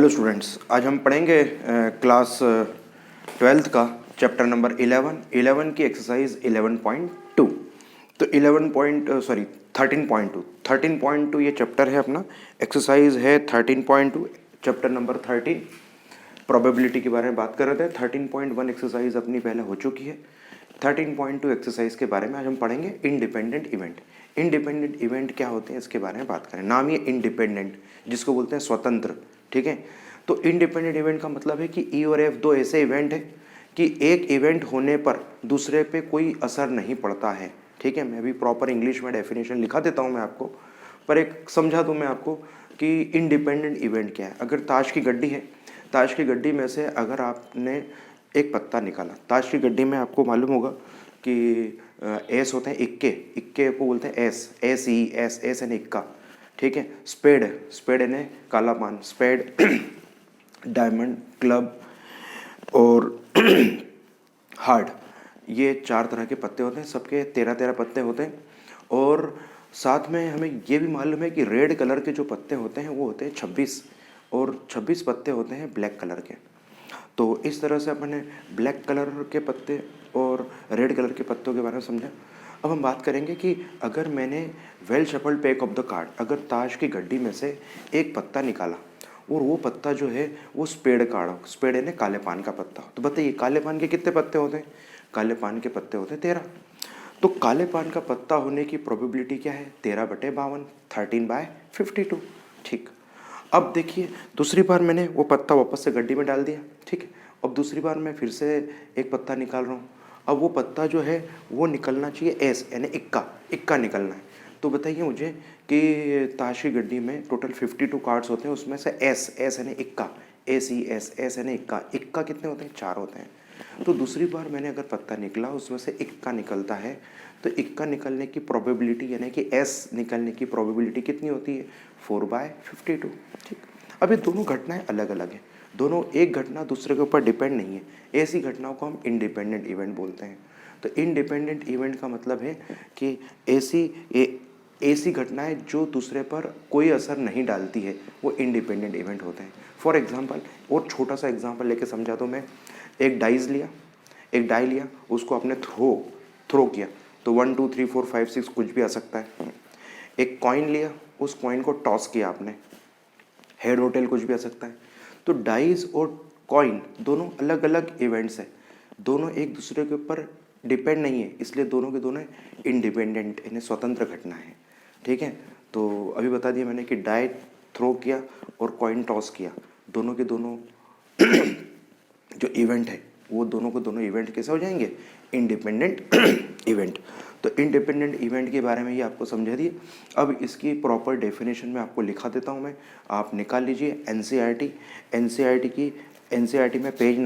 Hello students, आज हम पढ़ेंगे क्लास 12th का चैप्टर नंबर 11 की एक्सरसाइज 11.2। तो 13.2 ये चैप्टर है अपना, एक्सरसाइज है 13.2, चैप्टर नंबर 13 प्रोबेबिलिटी के बारे में बात कर रहे थे। 13.1 एक्सरसाइज अपनी पहले हो चुकी है। 13.2 एक्सरसाइज के बारे में आज हम पढ़ेंगे इंडिपेंडेंट इवेंट। इंडिपेंडेंट इवेंट क्या होते हैं इसके बारे में बात करें। नाम ये इंडिपेंडेंट, जिसको बोलते हैं स्वतंत्र, ठीक है। तो इंडिपेंडेंट इवेंट का मतलब है कि ई और एफ दो ऐसे इवेंट है कि एक इवेंट होने पर दूसरे पे कोई असर नहीं पड़ता है, ठीक है। मैं भी प्रॉपर इंग्लिश में डेफिनेशन लिखा देता हूँ मैं आपको, पर एक समझा दूँ मैं आपको कि इंडिपेंडेंट इवेंट क्या है। अगर ताश की गड्डी है, ताश की गड्डी में से अगर आपने एक पत्ता निकाला, ताश की गड्डी में आपको मालूम होगा कि एस होते हैं इक्के, इक्के को बोलते हैं S, S E S, S यानी इक्का, ठीक है। स्पेड, स्पेड यानी काला पान, स्पेड, डायमंड, क्लब और हार्ड, ये 4 तरह के पत्ते होते हैं। सबके 13-13 पत्ते होते हैं। और साथ में हमें ये भी मालूम है कि रेड कलर के जो पत्ते होते हैं वो होते हैं 26, और 26 पत्ते होते हैं ब्लैक कलर के। तो इस तरह से अपने ब्लैक कलर के पत्ते और रेड कलर के पत्तों के बारे में समझा। अब हम बात करेंगे कि अगर मैंने well shuffled pack of the card, अगर ताश की गड्डी में से एक पत्ता निकाला और वो पत्ता जो है वो स्पेड कार्ड, स्पेड यानी काले पान का पत्ता, तो बताइए काले पान के कितने पत्ते होते हैं। काले पान के पत्ते होते हैं 13। तो काले पान का पत्ता होने की प्रोबेबिलिटी क्या है, 13/52, 13/52, ठीक। अब देखिए दूसरी बार मैंने वो पत्ता वापस से गड्डी में डाल दिया, ठीक है। अब दूसरी बार मैं फिर से एक पत्ता निकाल रहा हूँ। अब वो पत्ता जो है वो निकलना चाहिए एस यानी इक्का, इक्का निकलना है। तो बताइए मुझे कि ताश की गड्डी में टोटल 52 कार्ड्स होते हैं, उसमें से एस, एस यानी इक्का, एस ई एस, एस यानी इक्का, इक्का कितने होते हैं, 4 होते हैं। तो दूसरी बार मैंने अगर पत्ता निकला उसमें से इक्का निकलता है, तो इक्का निकलने की प्रोबेबिलिटी यानी कि एस निकलने की प्रोबेबिलिटी कितनी होती है, 4/52, ठीक। अब ये दोनों घटनाएं अलग अलग हैं, दोनों एक घटना दूसरे के ऊपर डिपेंड नहीं है। ऐसी घटनाओं को हम इंडिपेंडेंट इवेंट बोलते हैं। तो इंडिपेंडेंट इवेंट का मतलब है कि ऐसी घटनाएं जो दूसरे पर कोई असर नहीं डालती है, वो इंडिपेंडेंट इवेंट होते हैं। फॉर एग्जांपल, और छोटा सा एग्जांपल लेके समझा दो मैं। एक डाइज लिया, एक डाई लिया, उसको आपने थ्रो किया, तो 1 2 3 4 5 6 कुछ भी आ सकता है। एक कॉइन लिया, उस कॉइन को टॉस किया आपने, हेड और टेल कुछ भी आ सकता है। तो डाइज और कॉइन दोनों अलग अलग इवेंट्स हैं, दोनों एक दूसरे के ऊपर डिपेंड नहीं है, इसलिए दोनों के दोनों इंडिपेंडेंट यानी स्वतंत्र घटना है, ठीक है। तो अभी बता दिया मैंने कि डाई थ्रो किया और कॉइन टॉस किया, दोनों के दोनों जो इवेंट है वो दोनों को दोनों इवेंट कैसे हो जाएंगे, इंडिपेंडेंट इवेंट। तो इंडिपेंडेंट इवेंट के बारे में ये आपको समझा दिए। अब इसकी प्रॉपर डेफिनेशन में आपको लिखा देता हूँ मैं, आप निकाल लीजिए। एनसीईआरटी में पेज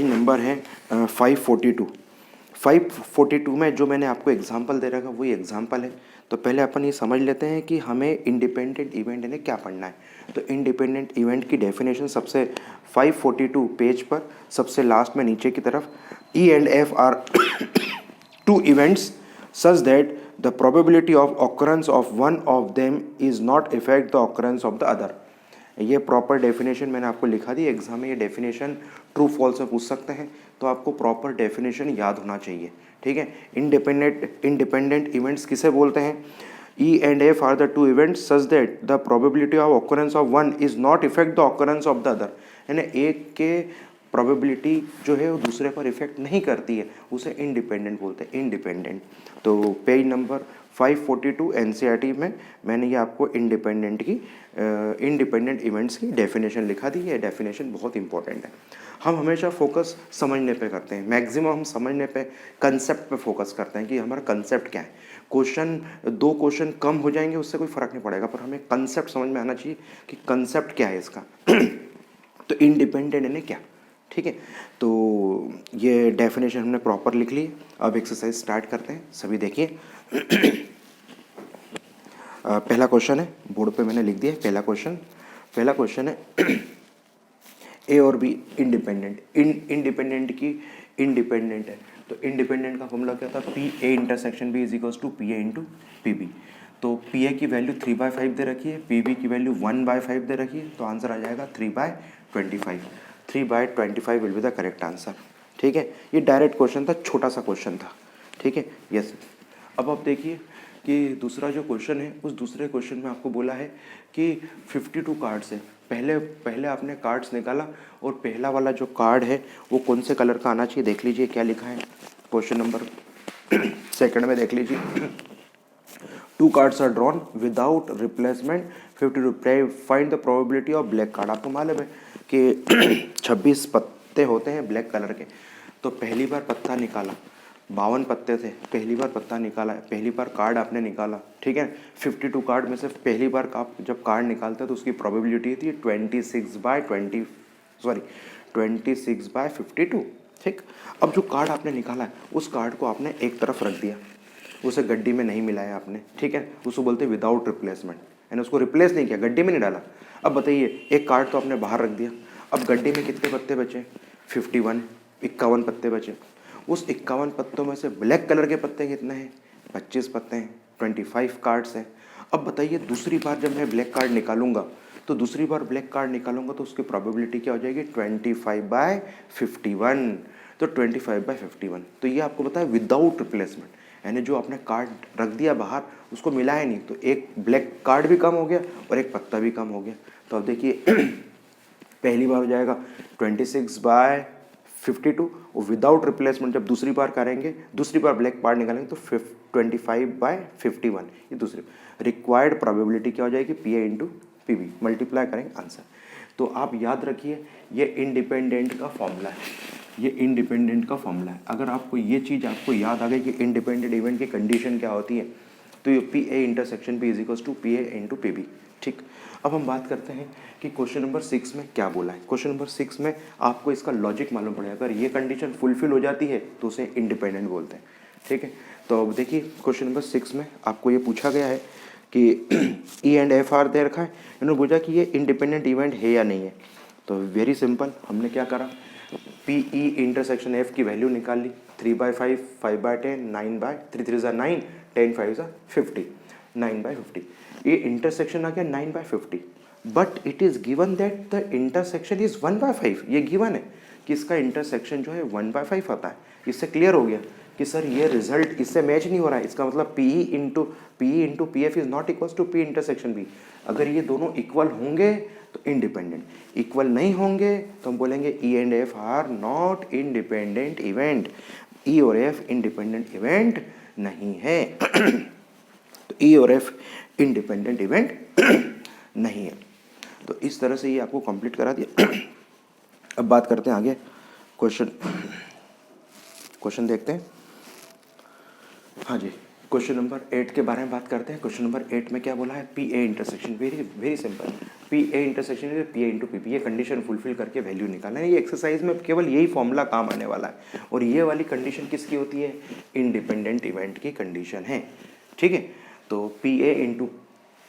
नंबर है 542 में जो मैंने आपको एग्जाम्पल दे रखा वही एग्जाम्पल है। तो पहले अपन ये समझ लेते हैं कि हमें इंडिपेंडेंट इवेंट ने क्या पढ़ना है। तो इंडिपेंडेंट इवेंट की डेफिनेशन सबसे 542 पेज पर सबसे लास्ट में नीचे की तरफ, E and F are two events such that the probability of occurrence of one of them is not effect the occurrence of the other. ये प्रॉपर डेफिनेशन मैंने आपको लिखा दी। एग्जाम में ये डेफिनेशन ट्रू फॉल्स में पूछ सकते हैं, तो आपको प्रॉपर डेफिनेशन याद होना चाहिए, ठीक है। इंडिपेंडेंट इवेंट्स किसे बोलते हैं, ई and F are the two events such that the probability of occurrence of one is not effect the occurrence of the other, यानी एक के प्रोबेबिलिटी जो है वो दूसरे पर इफेक्ट नहीं करती है, उसे इंडिपेंडेंट बोलते हैं, इंडिपेंडेंट। तो पेज नंबर 542 एनसीईआरटी में मैंने ये आपको इंडिपेंडेंट इवेंट्स की डेफिनेशन लिखा दी है। डेफिनेशन बहुत इंपॉर्टेंट है। हम हमेशा फोकस समझने पे करते हैं, मैक्सिमम हम समझने पे, कंसेप्ट पे फोकस करते हैं कि हमारा कंसेप्ट क्या है। दो क्वेश्चन कम हो जाएंगे उससे कोई फ़र्क नहीं पड़ेगा, पर हमें कंसेप्ट समझ में आना चाहिए कि कंसेप्ट क्या है इसका। तो इंडिपेंडेंट यानी क्या, ठीक है। तो ये डेफिनेशन हमने प्रॉपर लिख ली। अब एक्सरसाइज स्टार्ट करते हैं, सभी देखिए। पहला क्वेश्चन है, बोर्ड पे मैंने लिख दिया है पहला क्वेश्चन है ए और बी इंडिपेंडेंट, इंडिपेंडेंट की इंडिपेंडेंट है। तो इंडिपेंडेंट का फॉर्मूला क्या था, P A intersection B is equals to P A into P B. तो पी ए की वैल्यू 3/5 दे रखी है, पी बी की वैल्यू 1/5 दे रखी है, तो आंसर आ जाएगा 3/25। 3/25 will be the correct answer. ठीक है, ये डायरेक्ट क्वेश्चन था, छोटा सा क्वेश्चन था। ठीक है, यस। अब आप देखिए कि दूसरा जो क्वेश्चन है, उस दूसरे क्वेश्चन में आपको बोला है कि 52 कार्ड्स है। पहले आपने कार्ड्स निकाला और पहला वाला जो कार्ड है वो कौन से कलर का आना चाहिए, देख लीजिए क्या लिखा है क्वेश्चन नंबर सेकंड में। देख लीजिए, 2 cards are drawn without replacement 52, find the probability of black card. आपको मालूम है कि 26 पत्ते होते हैं ब्लैक कलर के, तो पहली बार पत्ता निकाला, 52 पत्ते थे, पहली बार पत्ता निकाला, पहली बार कार्ड आपने निकाला। ठीक है, 52 कार्ड में से पहली बार आप जब कार्ड निकालते हैं तो उसकी प्रोबेबिलिटी थी 26/52। ठीक, अब जो कार्ड आपने निकाला है उस कार्ड को आपने एक तरफ रख दिया, उसे गड्डी में नहीं मिलाया आपने। ठीक है, उसको बोलते हैं विदाउट रिप्लेसमेंट, यानी उसको रिप्लेस नहीं किया, गड्डी में नहीं डाला। अब बताइए, एक कार्ड तो आपने बाहर रख दिया, अब गड्डी में कितने पत्ते बचे? 51 पत्ते बचे। उस 51 पत्तों में से ब्लैक कलर के पत्ते कितने हैं? 25 पत्ते हैं, 25 कार्ड्स हैं। अब बताइए, दूसरी बार जब मैं ब्लैक कार्ड निकालूंगा तो उसकी प्रोबेबिलिटी क्या हो जाएगी? 25/51। तो 25/51, तो ये आपको बताया विदाउट रिप्लेसमेंट, यानी जो आपने कार्ड रख दिया बाहर उसको मिलाया नहीं, तो एक ब्लैक कार्ड भी कम हो गया और एक पत्ता भी कम हो गया। तो अब देखिए पहली बार हो जाएगा 26/52 और विदाउट रिप्लेसमेंट जब दूसरी बार करेंगे, दूसरी बार ब्लैक कार्ड निकालेंगे तो 25/51, ये दूसरी रिक्वायर्ड प्रोबेबिलिटी क्या हो जाएगी? P A into P B, multiply करेंगे आंसर। तो आप याद रखिए, ये इंडिपेंडेंट का फॉर्मूला है, ये इंडिपेंडेंट का फॉर्मूला है। अगर आपको ये चीज़ आपको याद आ गई कि इंडिपेंडेंट इवेंट की कंडीशन क्या होती है, तो ये P A intersection P is equals to P A into P B. ठीक, अब हम बात करते हैं कि क्वेश्चन नंबर 6 में क्या बोला है। क्वेश्चन नंबर 6 में आपको इसका लॉजिक मालूम पड़ेगा, अगर ये कंडीशन फुलफिल हो जाती है तो उसे इंडिपेंडेंट बोलते हैं। ठीक है, तो अब देखिए क्वेश्चन नंबर 6 में आपको ये पूछा गया है कि ई एंड एफ आर दे रखा है, इन्होंने पूछा कि ये इंडिपेंडेंट इवेंट है या नहीं है। तो वेरी सिंपल, हमने क्या करा, पी ई इंटरसेक्शन एफ की वैल्यू निकाल ली, 3/5, 5/10, 9/3 3 ज़ा 9, 10 5 ज़ा 50, 9/50। ये इंटरसेक्शन आ गया 9/50, but it is given that the intersection is 1/5। ये गिवन है कि इसका इंटरसेक्शन जो है 1/5 आता है। इससे क्लियर हो गया कि सर ये रिजल्ट इससे मैच नहीं हो रहा है, इसका मतलब P E into P F is not equal to P intersection B. अगर ये दोनों इक्वल होंगे तो इंडिपेंडेंट, इक्वल नहीं होंगे तो हम बोलेंगे E and F are not independent event. E और एफ इंडिपेंडेंट इवेंट नहीं है तो ई और एफ इंडिपेंडेंट इवेंट नहीं है। तो इस तरह से ये आपको कंप्लीट करा दिया। अब बात करते हैं आगे, क्वेश्चन देखते हैं। हाँ जी, क्वेश्चन नंबर 8 के बारे में बात करते हैं। क्वेश्चन नंबर 8 में क्या बोला है? P A intersection, very simple, P A intersection is P A into P B. ये कंडीशन फुलफिल करके वैल्यू निकालना है। ये एक्सरसाइज में केवल यही फॉर्मूला काम आने वाला है, और ये वाली कंडीशन किसकी होती है? इंडिपेंडेंट इवेंट की कंडीशन है। ठीक है, तो P A into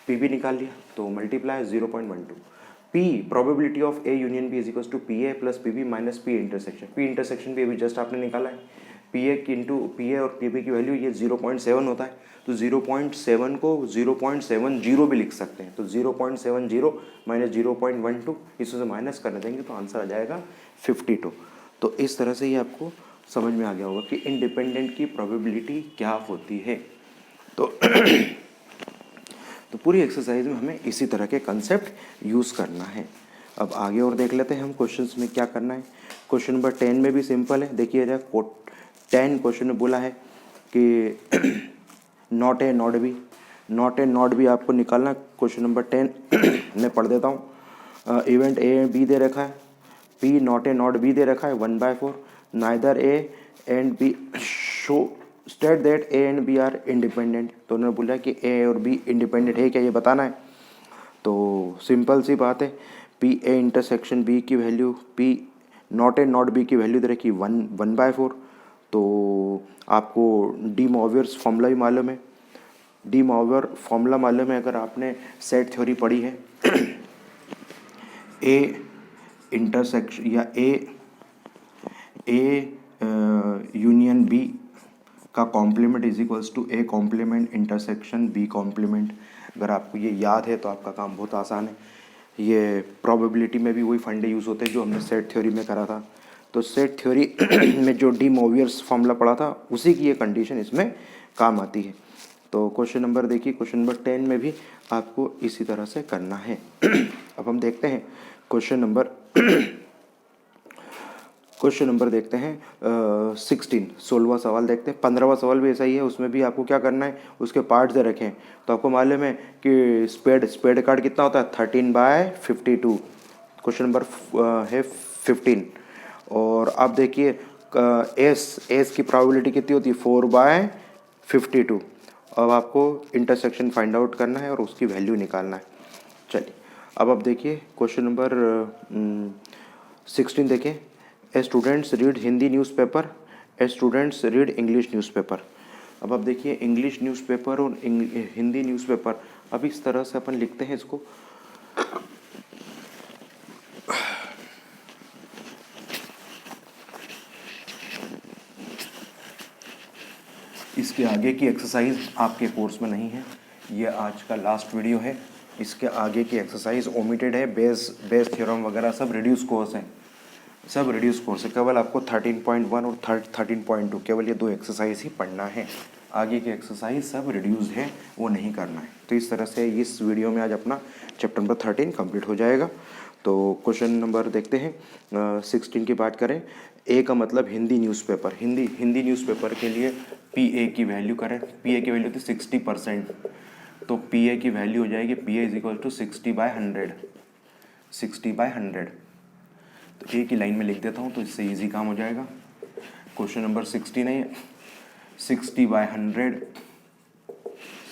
P B निकाल लिया, तो multiply 0.12। P probability of A union B is equal to P A plus P B minus P intersection. P intersection भी अभी जस्ट आपने निकाला है, P A into P A और P B की वैल्यू ये 0.7 होता है, तो 0.7 को 0.70 भी लिख सकते हैं। तो 0.70 माइनस 0.12, इससे माइनस करने देंगे तो आंसर आ जाएगा 52। तो इस तरह से ये आपको समझ में आ गया होगा कि इंडिपेंडेंट की प्रोबेबिलिटी क्या होती है। तो पूरी एक्सरसाइज में हमें इसी तरह के कंसेप्ट यूज़ करना है। अब आगे और देख लेते हैं हम क्वेश्चंस में क्या करना है। क्वेश्चन नंबर 10 में भी सिंपल है, देखिए जरा 10 क्वेश्चन में बोला है कि not A not B, not A not B आपको निकालना। क्वेश्चन नंबर 10 मैं पढ़ देता हूँ। इवेंट ए एंड बी दे रखा है, P not A not B दे रखा है 1/4, neither A and B show state that A and B are independent. तो उन्होंने बोला कि ए और बी इंडिपेंडेंट है क्या, ये बताना है। तो सिंपल सी बात है, पी ए इंटरसेक्शन बी की value, P not A not B की वैल्यू दे रखी 1/4। तो आपको डी मॉवियर्स फॉर्मूला भी मालूम है, डी मॉवियर फॉर्मूला मालूम है अगर आपने सेट थ्योरी पढ़ी है। ए इंटरसेक्शन या ए यूनियन बी का complement is equals to A complement intersection B complement. अगर आपको ये याद है तो आपका काम बहुत आसान है। ये प्रोबेबिलिटी में भी वही फंडे यूज़ होते हैं जो हमने सेट थ्योरी में करा था। तो सेट थ्योरी में जो डी मोवियर्स फॉर्मूला पढ़ा था उसी की ये कंडीशन इसमें काम आती है। तो क्वेश्चन नंबर देखिए, क्वेश्चन नंबर 10 में भी आपको इसी तरह से करना है। अब हम देखते हैं क्वेश्चन नंबर देखते हैं 16वां सवाल देखते हैं। 15वां सवाल भी ऐसा ही है, उसमें भी आपको क्या करना है, उसके पार्ट दे रखे हैं। तो आपको मालूम है कि स्पेड कार्ड कितना होता है 13/52। क्वेश्चन नंबर है 15। और आप देखिए एस की प्रोबेबिलिटी कितनी होती है 4/52। अब आपको इंटरसेक्शन फाइंड आउट करना है और उसकी वैल्यू निकालना है। चलिए अब आप देखिए क्वेश्चन नंबर 16 देखें। ए स्टूडेंट्स रीड हिंदी न्यूज़पेपर, ए स्टूडेंट्स रीड इंग्लिश न्यूज़पेपर। अब आप देखिए इंग्लिश न्यूज़पेपर और हिंदी न्यूज़पेपर, अब इस तरह से अपन लिखते हैं इसको। इसके आगे की एक्सरसाइज आपके कोर्स में नहीं है, ये आज का लास्ट वीडियो है। इसके आगे की एक्सरसाइज ओमिटेड है, बेस थ्योरम वगैरह सब रिड्यूस कोर्स हैं, सब रिड्यूस कोर्स है। केवल आपको 13.1 और 13.2 केवल ये 2 एक्सरसाइज ही पढ़ना है। आगे की एक्सरसाइज सब रिड्यूस है, वो नहीं करना है। तो इस तरह से इस वीडियो में आज अपना चैप्टर नंबर 13 कंप्लीट हो जाएगा। तो क्वेश्चन नंबर देखते हैं 16 की बात करें। ए का मतलब हिंदी न्यूज़पेपर, हिंदी न्यूज़पेपर के लिए पी ए की वैल्यू करें। पी ए की वैल्यू थी 60%, तो पी ए की वैल्यू हो जाएगी P A is equal to 60/100, 60/100। तो ए की लाइन में लिख देता हूँ तो इससे इजी काम हो जाएगा। क्वेश्चन नंबर 16 है 60/100,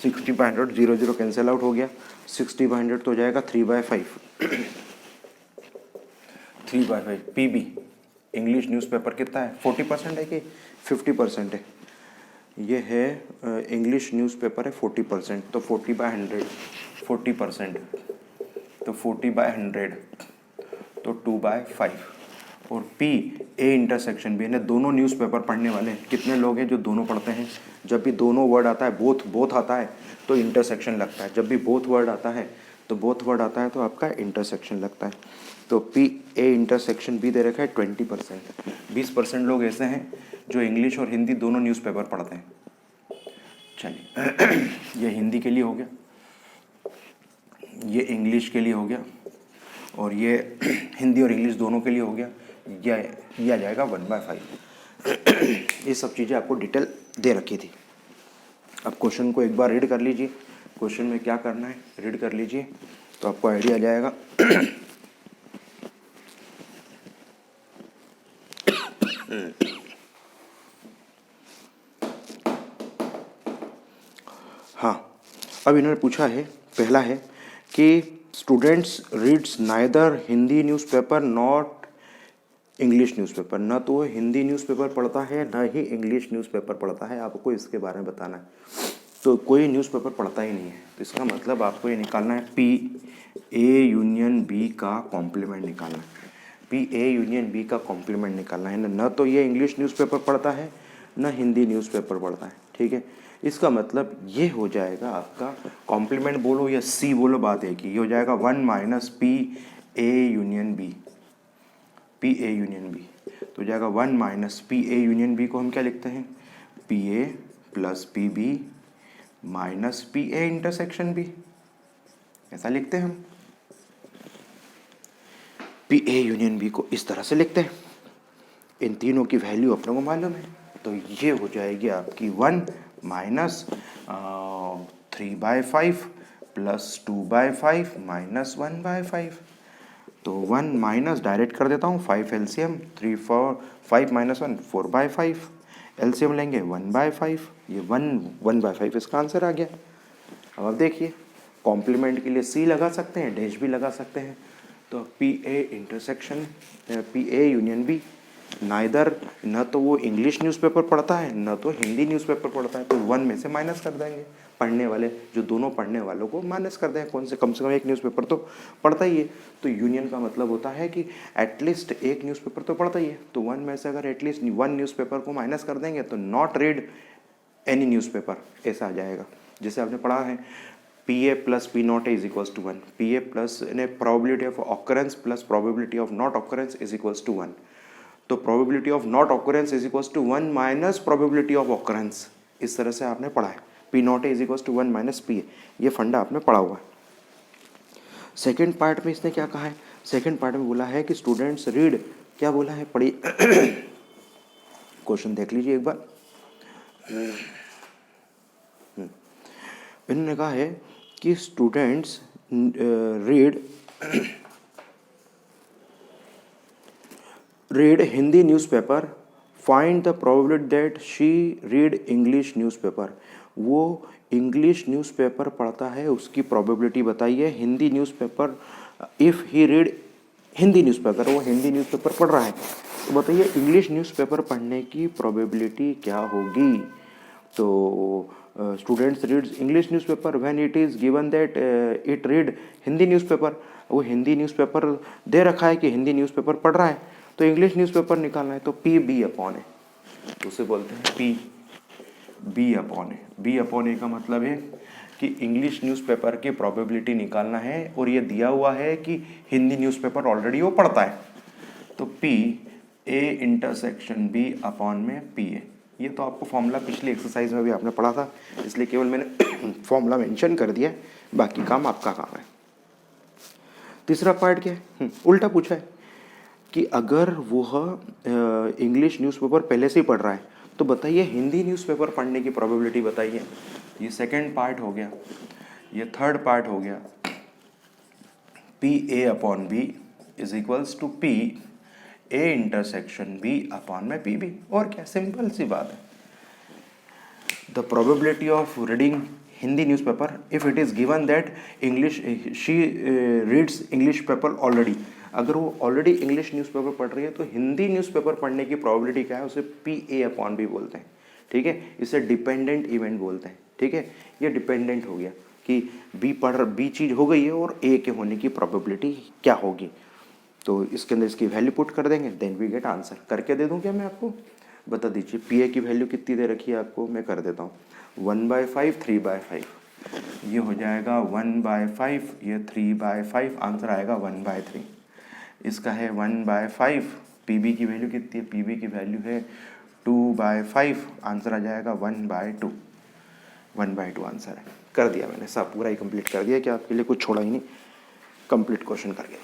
60/100 0 0 कैंसिल आउट हो गया। 60/100 तो हो जाएगा 3/5, 3/5। पी बी इंग्लिश न्यूज़पेपर कितना है 40% है कि 50% है? ये है इंग्लिश न्यूज़पेपर है 40%, तो 40/100 40%, तो 40/100 तो 2/5। और पी ए इंटरसेक्शन भी है, दोनों न्यूज़पेपर पढ़ने वाले हैं। कितने लोग हैं जो दोनों पढ़ते हैं? जब भी दोनों वर्ड आता है, बोथ आता है तो इंटरसेक्शन लगता है। जब भी बोथ वर्ड आता है तो आपका इंटरसेक्शन लगता है। तो पी ए इंटरसेक्शन बी दे रखा है 20%। 20% लोग ऐसे हैं जो इंग्लिश और हिंदी दोनों न्यूज़पेपर पढ़ते हैं। चलिए ये हिंदी के लिए हो गया, ये इंग्लिश के लिए हो गया, और ये हिंदी और इंग्लिश दोनों के लिए हो गया। यह आ जाएगा 1/5। ये सब चीज़ें आपको डिटेल दे रखी थी। अब क्वेश्चन को एक बार रीड कर लीजिए, क्वेश्चन में क्या करना है रीड कर लीजिए तो आपको आइडिया आ जाएगा। हाँ, अब इन्होंने पूछा है, पहला है कि students reads neither Hindi newspaper not English newspaper. ना तो वो हिंदी न्यूज़पेपर पढ़ता है ना ही इंग्लिश न्यूज़पेपर पढ़ता है। आपको इसके बारे में बताना है। तो कोई न्यूज़पेपर पढ़ता ही नहीं है, तो इसका मतलब आपको ये निकालना है पी ए यूनियन बी का कॉम्प्लीमेंट निकालना है। पी ए यूनियन बी का कॉम्प्लीमेंट निकालना है ना तो ये इंग्लिश न्यूज़पेपर पढ़ता है ना हिंदी न्यूज़पेपर पढ़ता है। ठीक है, इसका मतलब ये हो जाएगा आपका कॉम्प्लीमेंट बोलो या सी बोलो, बात एक ही। ये हो जाएगा 1 - P A union B, P A union B. तो हो जाएगा 1 - पी ए यूनियन बी को हम क्या लिखते हैं, P A plus P B minus P A intersection B, ऐसा लिखते हैं हम। पी ए यूनियन बी को इस तरह से लिखते हैं। इन तीनों की वैल्यू अपने को मालूम है, तो ये हो जाएगी आपकी 1 - 3/5 प्लस 2/5 माइनस 1/5। तो 1 माइनस डायरेक्ट कर देता हूँ, 5 एलसीएम 3 4 5 - 1 4/5, एलसीएम लेंगे 1/5। ये 1/5 इसका आंसर आ गया। अब आप देखिए कॉम्प्लीमेंट के लिए सी लगा सकते हैं, डैश भी लगा सकते हैं। तो P A intersection P A union B, neither न तो वो इंग्लिश न्यूज़पेपर पढ़ता है न तो हिंदी न्यूज़पेपर पढ़ता है, तो 1 में से माइनस कर देंगे। पढ़ने वाले जो दोनों पढ़ने वालों को माइनस कर दें, कौन से कम एक न्यूज़पेपर तो पढ़ता ही है। तो यूनियन का मतलब होता है कि एटलीस्ट एक न्यूज़पेपर तो पढ़ता ही है। तो 1 में से अगर एटलीस्ट 1 न्यूज़पेपर को माइनस कर देंगे तो नॉट रीड एनी न्यूज़पेपर, ऐसा आ जाएगा। जैसे आपने पढ़ा है PA plus P0 is equals to 1, PA plus probability of occurrence plus probability of not occurrence is equals to 1। तो probability of not occurrence is equals to 1 minus probability of occurrence, इस तरह से आपने पढ़ा है। P0 is equals to 1 minus PA, ये फंडा आपने पढ़ा हुआ है। सेकेंड पार्ट में इसने क्या कहा है, सेकेंड पार्ट में बोला है कि स्टूडेंट्स रीड, क्या बोला है पढ़िए, क्वेश्चन देख लीजिए एक बार। इन्होंने कहा है कि students read Hindi newspaper, find the probability that she read English newspaper. वो इंग्लिश न्यूज़पेपर पढ़ता है, उसकी प्रोबेबिलिटी बताइए। Hindi newspaper, if he read Hindi newspaper, वो हिंदी न्यूज़पेपर पढ़ रहा है, तो बताइए इंग्लिश न्यूज़पेपर पढ़ने की प्रोबेबिलिटी क्या होगी। तो students reads English newspaper when it is given that it read Hindi newspaper, वो हिंदी न्यूज़पेपर दे रखा है कि हिंदी न्यूज़पेपर पढ़ रहा है, तो इंग्लिश न्यूज़पेपर निकालना है, तो PB अपॉन है, तो उसे बोलते हैं PB अपॉन है। B अपॉन ए का मतलब है कि इंग्लिश न्यूज़पेपर की प्रोबेबिलिटी निकालना है, और ये दिया हुआ है कि हिंदी न्यूज़पेपर ऑलरेडी वो पढ़ता है, तो PA इंटरसेक्शन B अपॉन में PA। ये तो आपको फॉर्मूला पिछली एक्सरसाइज में भी आपने पढ़ा था, इसलिए केवल मैंने फॉर्मूला मेंशन कर दिया है, बाकी काम आपका काम है। तीसरा पार्ट क्या है, उल्टा पूछा है कि अगर वह इंग्लिश न्यूज़पेपर पहले से ही पढ़ रहा है, तो बताइए हिंदी न्यूज़पेपर पढ़ने की प्रोबेबिलिटी बताइए। ये सेकंड पार्ट हो गया, ये थर्ड पार्ट हो गया। PA upon B is equals to PA intersection B upon में PB, और क्या, सिंपल सी बात है। The probability of reading Hindi newspaper if it is given that English she reads English paper already, अगर वो ऑलरेडी इंग्लिश न्यूज़पेपर पढ़ रही है, तो हिंदी न्यूज़पेपर पढ़ने की प्रोबेबिलिटी क्या है, उसे PA अपॉन B बोलते हैं। ठीक है, इसे डिपेंडेंट इवेंट बोलते हैं। ठीक है, ये डिपेंडेंट हो गया कि B चीज़ हो गई है और A के होने की प्रोबेबिलिटी क्या होगी, तो इसके अंदर इसकी वैल्यू पुट कर देंगे, देन वी गेट आंसर। करके दे दूँ क्या मैं आपको, बता दीजिए। PA की वैल्यू कितनी दे रखी है आपको, मैं कर देता हूँ 1/5 3/5, ये हो जाएगा 1/5, ये 3/5, आंसर आएगा 1/3। इसका है 1/5, PB की वैल्यू कितनी है, PB की वैल्यू है 2/5, आंसर आ जाएगा 1/2, 1/2 आंसर है। कर दिया मैंने, सब पूरा ही कंप्लीट कर दिया, कि आपके लिए कुछ छोड़ा ही नहीं, कंप्लीट क्वेश्चन कर दिया।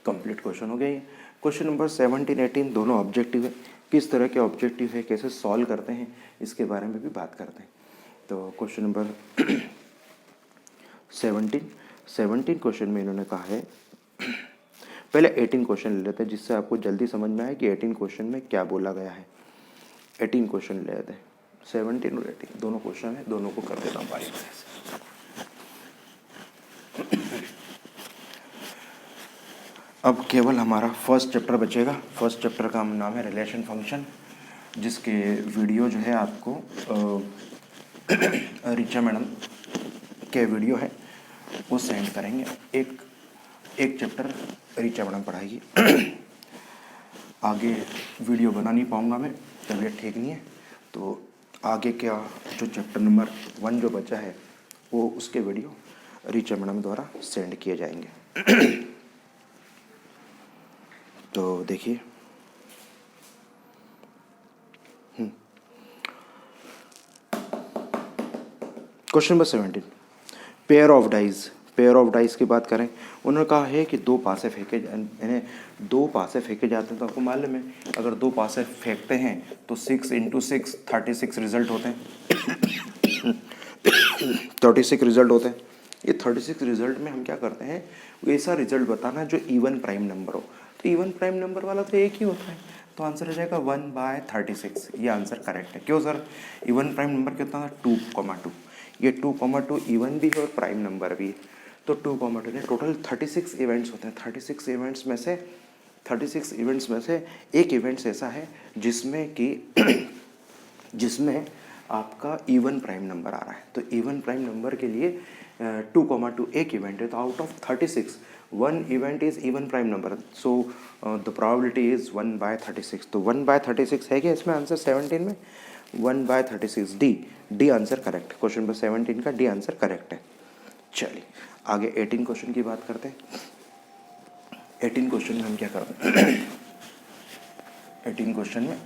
कंप्लीट क्वेश्चन हो गया ये। क्वेश्चन नंबर 17 18 दोनों ऑब्जेक्टिव है, किस तरह के ऑब्जेक्टिव है, कैसे सॉल्व करते हैं, इसके बारे में भी बात करते हैं। तो क्वेश्चन नंबर 17 क्वेश्चन में इन्होंने कहा है, पहले 18 क्वेश्चन ले लेते हैं, जिससे आपको जल्दी समझ में आए कि 18 क्वेश्चन में क्या बोला गया है। 18 क्वेश्चन ले लेते हैं, 17 और 18 दोनों क्वेश्चन है, दोनों को कर देता हूँ बारी बारी से। अब केवल हमारा फर्स्ट चैप्टर बचेगा। फर्स्ट चैप्टर का नाम है रिलेशन फंक्शन, जिसके वीडियो जो है आपको ऋचा मैडम के वीडियो है वो सेंड करेंगे। एक चैप्टर ऋचा मैडम पढ़ाएगी। आगे वीडियो बना नहीं पाऊँगा मैं, तबीयत ठीक नहीं है, तो आगे क्या जो चैप्टर नंबर 1 जो बचा है वो उसके वीडियो ऋचा मैडम द्वारा सेंड किए जाएंगे। तो देखिए, question number 17, pair of dice की बात करें, उन्होंने कहा है कि दो पासे फेंके जाते हैं, तो आपको मालूम है अगर दो पासे फेंकते हैं तो 6 × 6 36 रिजल्ट होते हैं। 36 रिजल्ट होते हैं। ये 36 रिजल्ट में हम क्या करते हैं, ऐसा रिजल्ट बताना जो इवन प्राइम नंबर हो, तो इवन प्राइम नंबर वाला तो एक ही होता है, तो आंसर हो जाएगा 1/36। ये आंसर करेक्ट है। क्यों सर, इवन प्राइम नंबर कितना था 2,2, ये 2,2 इवन भी है और प्राइम नंबर भी है, तो 2,2 टोटल 36 इवेंट्स होते हैं। 36 इवेंट्स में से एक इवेंट्स ऐसा है जिसमें आपका इवन प्राइम नंबर आ रहा है, तो इवन प्राइम नंबर के लिए 2,2 एक इवेंट है, तो out of 36 1 event is even prime number, so the probability is 1/36। तो 1/36 है क्या इसमें आंसर 17 में, 1/36 D answer correct. Question number 17 का डी आंसर करेक्ट है। चलिए आगे 18 क्वेश्चन की बात करते हैं। 18 क्वेश्चन में हम क्या करते हैं 18 क्वेश्चन में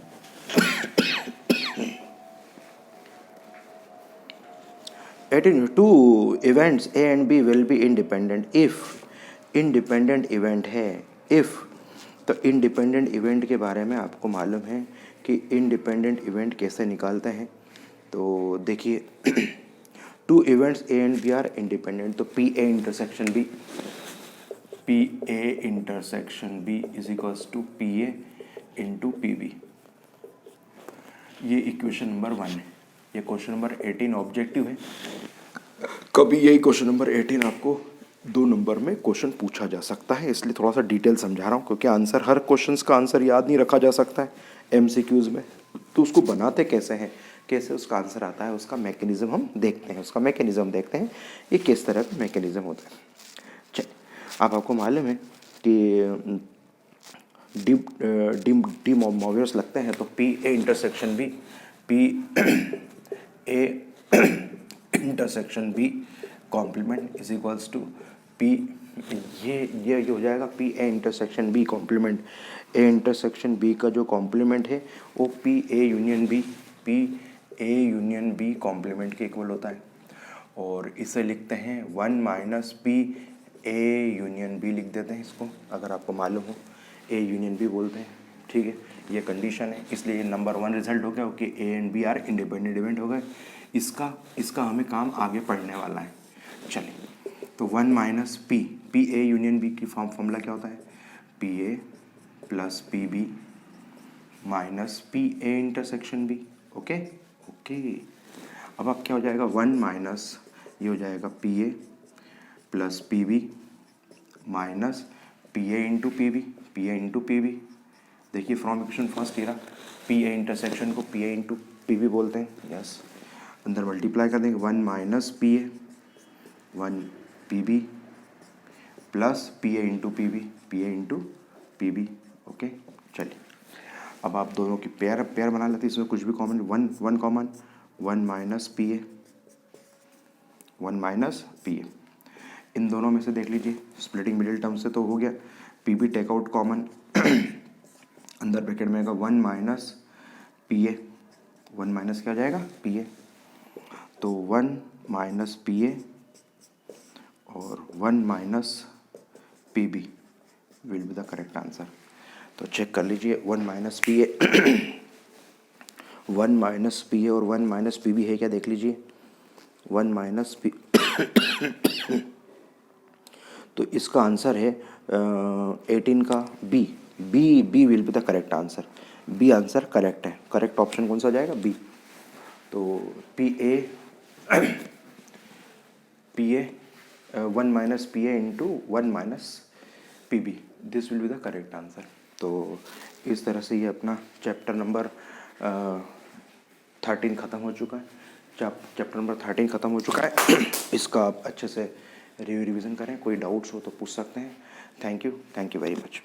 18 two events A and B will be independent if independent event है इफ। तो इंडिपेंडेंट इवेंट के बारे में आपको मालूम है कि इंडिपेंडेंट इवेंट कैसे निकालते हैं। तो देखिए two events A and B are independent, तो P A intersection B is equals to P A into P B. ये इक्वेशन नंबर 1 है। ये क्वेश्चन नंबर 18 ऑब्जेक्टिव है। कभी यही क्वेश्चन नंबर 18 आपको 2 नंबर में क्वेश्चन पूछा जा सकता है, इसलिए थोड़ा सा डिटेल समझा रहा हूँ, क्योंकि आंसर हर क्वेश्चन का आंसर याद नहीं रखा जा सकता है एमसीक्यूज में। तो उसको बनाते कैसे हैं, कैसे उसका आंसर आता है, उसका मैकेनिज्म हम देखते हैं, ये किस तरह का मैकेनिज्म होता है। चलिए अब आपको मालूम है कि डी मोवियर्स लगते हैं, तो P A intersection B complement is equals to P, ये हो जाएगा P A intersection B complement. A intersection B का जो कॉम्प्लीमेंट है वो P A union B complement के इक्वल होता है। और इसे लिखते हैं 1 minus P A union B लिख देते हैं इसको, अगर आपको मालूम हो ए यूनियन बी बोलते हैं। ठीक है, ये कंडीशन है, इसलिए ये नंबर 1 रिजल्ट हो गया कि A and B are independent event हो गए। इसका हमें काम आगे पढ़ने वाला है। चलिए तो 1 minus P A union B की फॉर्मूला क्या होता है, P A plus P B minus P A intersection B. Okay, अब क्या हो जाएगा 1 माइनस ये हो जाएगा P A plus P B minus P A into P B. देखिए फ्रॉम इक्वेशन फर्स्ट ये रहा, पी ए इंटरसेक्शन को P A into P B बोलते हैं। यस, अंदर मल्टीप्लाई कर देंगे 1 minus P A 1 P B plus P A into P B. Okay, चलिए अब आप दोनों की पेयर बना लेते हैं, इसमें कुछ भी common 1 common 1 minus P A. इन दोनों में से देख लीजिए स्प्लिटिंग मिडिल टर्म से तो हो गया, पी बी टेकआउट कॉमन अंदर ब्रैकेट में आएगा 1 माइनस पी ए, 1 माइनस क्या हो जाएगा पी ए, तो 1 माइनस पी ए और 1 minus P B will be the correct answer. तो चेक कर लीजिए 1 minus P A 1 minus P A और 1 माइनस पी बी है क्या, देख लीजिए 1 माइनस पी तो इसका आंसर है 18 का B will be the correct answer. B answer correct है, करेक्ट ऑप्शन कौन सा हो जाएगा बी। तो P A 1 minus P A into 1 minus P B, this will be the correct answer. तो इस तरह से ये अपना चैप्टर नंबर 13 ख़त्म हो चुका है। चैप्टर नंबर 13 ख़त्म हो चुका है। इसका आप अच्छे से रिविज़न करें, कोई डाउट्स हो तो पूछ सकते हैं। Thank you very much.